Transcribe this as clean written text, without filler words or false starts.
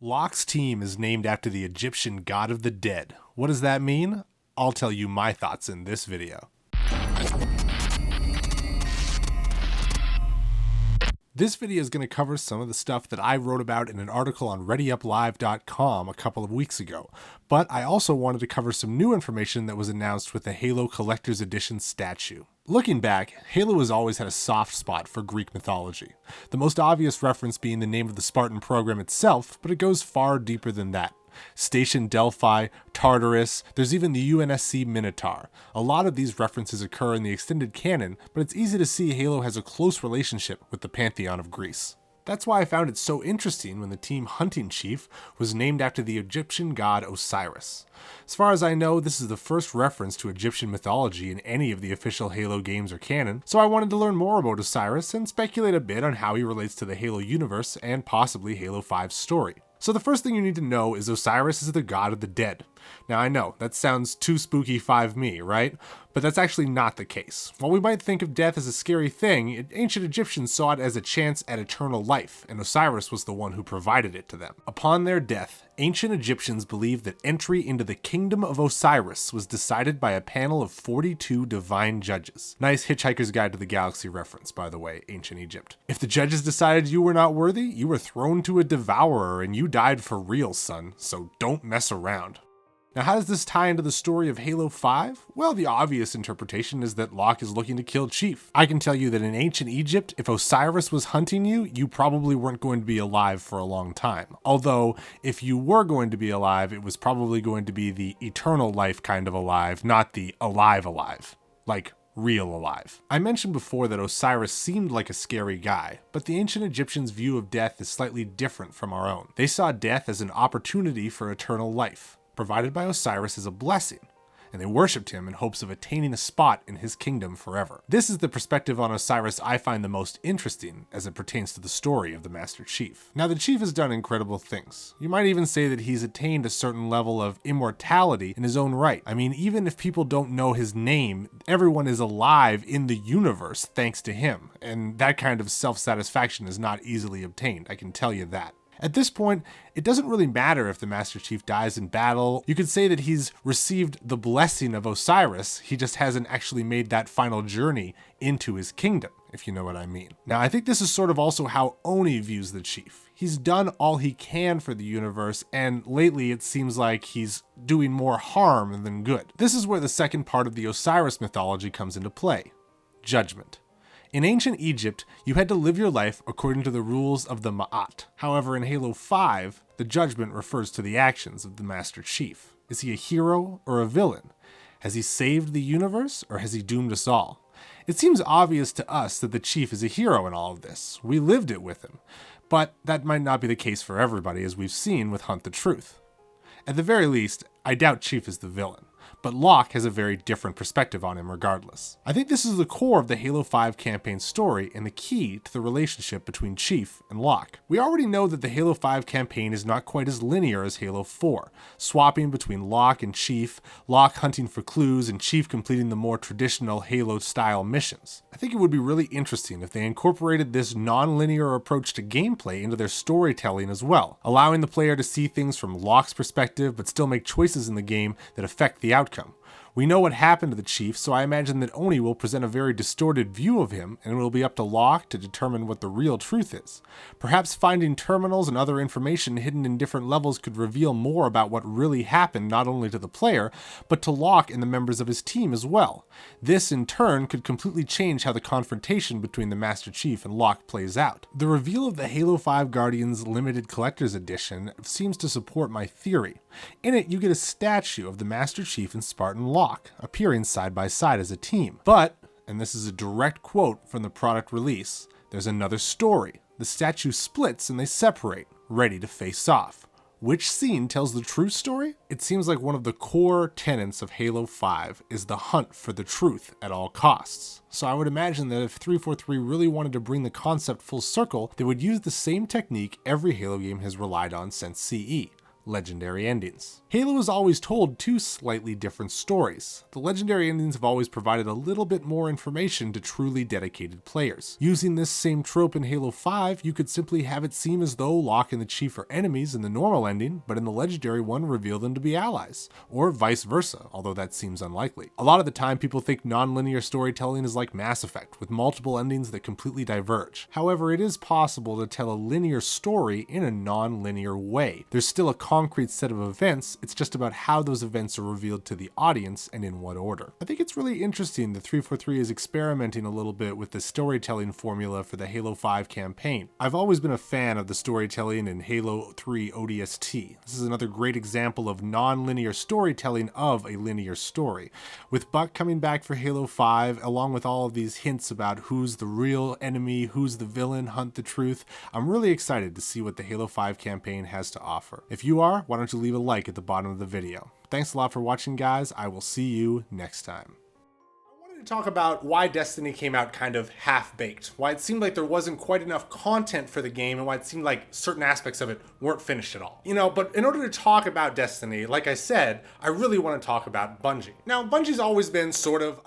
Locke's team is named after the Egyptian god of the dead. What does that mean? I'll tell you my thoughts in this video. This video is going to cover some of the stuff that I wrote about in an article on ReadyUpLive.com a couple of weeks ago, but I also wanted to cover some new information that was announced with the Halo Collector's Edition statue. Looking back, Halo has always had a soft spot for Greek mythology, the most obvious reference being the name of the Spartan program itself, but it goes far deeper than that. Station Delphi, Tartarus, there's even the UNSC Minotaur. A lot of these references occur in the extended canon, but it's easy to see Halo has a close relationship with the pantheon of Greece. That's why I found it so interesting when the team hunting chief was named after the Egyptian god Osiris. As far as I know, this is the first reference to Egyptian mythology in any of the official Halo games or canon, so I wanted to learn more about Osiris and speculate a bit on how he relates to the Halo universe and possibly Halo 5's story. So the first thing you need to know is Osiris is the god of the dead. Now I know, that sounds too spooky 5-me, right? But that's actually not the case. While we might think of death as a scary thing, ancient Egyptians saw it as a chance at eternal life, and Osiris was the one who provided it to them. Upon their death, ancient Egyptians believed that entry into the kingdom of Osiris was decided by a panel of 42 divine judges. Nice Hitchhiker's Guide to the Galaxy reference, by the way, ancient Egypt. If the judges decided you were not worthy, you were thrown to a devourer and you died for real, son, so don't mess around. Now, how does this tie into the story of Halo 5? Well, the obvious interpretation is that Locke is looking to kill Chief. I can tell you that in ancient Egypt, if Osiris was hunting you, you probably weren't going to be alive for a long time. Although, if you were going to be alive, it was probably going to be the eternal life kind of alive, not the alive. Like, real alive. I mentioned before that Osiris seemed like a scary guy, but the ancient Egyptians' view of death is slightly different from our own. They saw death as an opportunity for eternal life, provided by Osiris as a blessing, and they worshipped him in hopes of attaining a spot in his kingdom forever. This is the perspective on Osiris I find the most interesting as it pertains to the story of the Master Chief. Now, the Chief has done incredible things. You might even say that he's attained a certain level of immortality in his own right. I mean, even if people don't know his name, everyone is alive in the universe thanks to him, and that kind of self-satisfaction is not easily obtained, I can tell you that. At this point, it doesn't really matter if the Master Chief dies in battle. You could say that he's received the blessing of Osiris, he just hasn't actually made that final journey into his kingdom, if you know what I mean. Now, I think this is sort of also how Oni views the Chief. He's done all he can for the universe, and lately it seems like he's doing more harm than good. This is where the second part of the Osiris mythology comes into play: judgment. In ancient Egypt, you had to live your life according to the rules of the Ma'at. However, in Halo 5, the judgment refers to the actions of the Master Chief. Is he a hero or a villain? Has he saved the universe, or has he doomed us all? It seems obvious to us that the Chief is a hero in all of this. We lived it with him. But that might not be the case for everybody, as we've seen with Hunt the Truth. At the very least, I doubt Chief is the villain, but Locke has a very different perspective on him regardless. I think this is the core of the Halo 5 campaign story and the key to the relationship between Chief and Locke. We already know that the Halo 5 campaign is not quite as linear as Halo 4, swapping between Locke and Chief, Locke hunting for clues, and Chief completing the more traditional Halo-style missions. I think it would be really interesting if they incorporated this non-linear approach to gameplay into their storytelling as well, allowing the player to see things from Locke's perspective but still make choices in the game that affect the outcome. We know what happened to the Chief, so I imagine that Oni will present a very distorted view of him, and it will be up to Locke to determine what the real truth is. Perhaps finding terminals and other information hidden in different levels could reveal more about what really happened not only to the player, but to Locke and the members of his team as well. This, in turn, could completely change how the confrontation between the Master Chief and Locke plays out. The reveal of the Halo 5 Guardians Limited Collector's Edition seems to support my theory. In it, you get a statue of the Master Chief and Spartan Locke, appearing side by side as a team. But, and this is a direct quote from the product release, there's another story. The statue splits and they separate, ready to face off. Which scene tells the true story? It seems like one of the core tenets of Halo 5 is the hunt for the truth at all costs. So I would imagine that if 343 really wanted to bring the concept full circle, they would use the same technique every Halo game has relied on since CE. legendary endings. Halo has always told two slightly different stories. The legendary endings have always provided a little bit more information to truly dedicated players. Using this same trope in Halo 5, you could simply have it seem as though Locke and the Chief are enemies in the normal ending, but in the legendary one reveal them to be allies, or vice versa, although that seems unlikely. A lot of the time people think non-linear storytelling is like Mass Effect, with multiple endings that completely diverge. However, it is possible to tell a linear story in a non-linear way. There's still a concrete set of events, it's just about how those events are revealed to the audience and in what order. I think it's really interesting that 343 is experimenting a little bit with the storytelling formula for the Halo 5 campaign. I've always been a fan of the storytelling in Halo 3 ODST. This is another great example of non-linear storytelling of a linear story. With Buck coming back for Halo 5, along with all of these hints about who's the real enemy, who's the villain, hunt the truth, I'm really excited to see what the Halo 5 campaign has to offer. If you are, why don't you leave a like at the bottom of the video. Thanks a lot for watching, guys. I will see you next time. Talk about why Destiny came out kind of half-baked, why it seemed like there wasn't quite enough content for the game, and why it seemed like certain aspects of it weren't finished at all. But in order to talk about Destiny, like I said, I really want to talk about Bungie. Now, Bungie's always been sort of